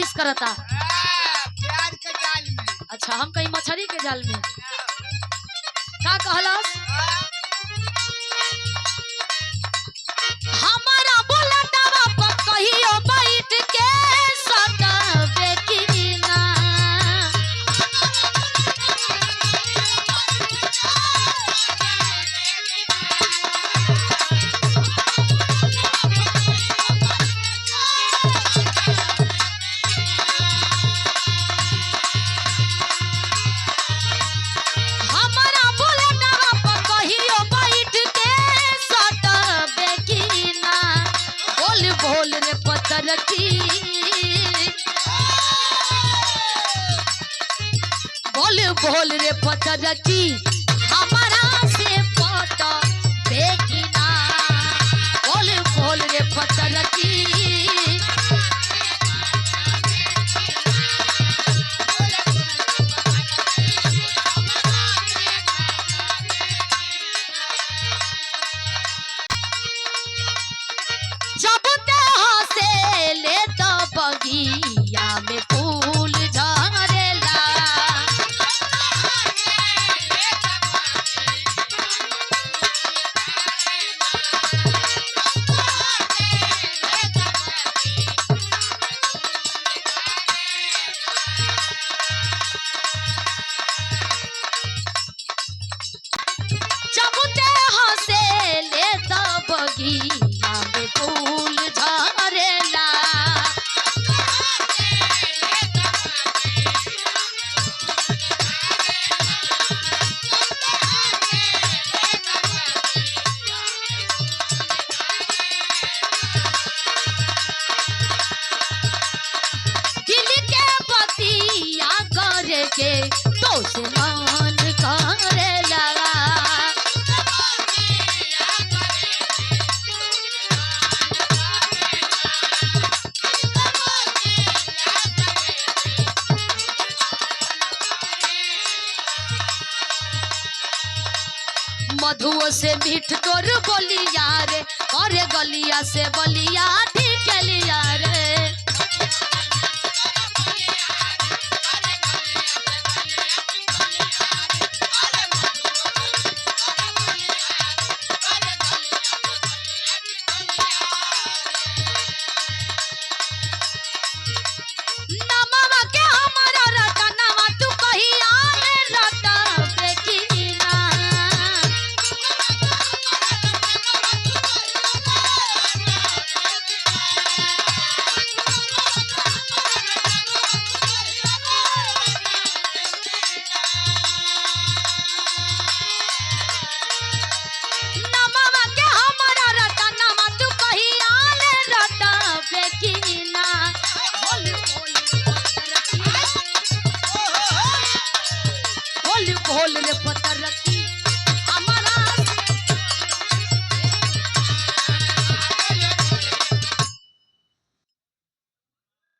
कोशिश करता प्यार के जाल में। अच्छा हम कहीं मछली के जाल में का कहलस हमारा बुलेटवा पर कहियो बैठ के सटबे की ना हमारा बुलेटवा पर कहियो बैठ के सटबे की ना बोल बोल रे पतरकी बोल बोल रे पतरकी हमारा से पटबे की ना बोल बोल रे पतरकी जब ते हंसे ले तो बगिया में फूल झरेला जब ते हंसे ले तो बगिया में फूल झरेला दिल के बतिया करे के तो से मन करेला मधुओ से मीठ तोर बोलिया रे करे गलिया से बलिया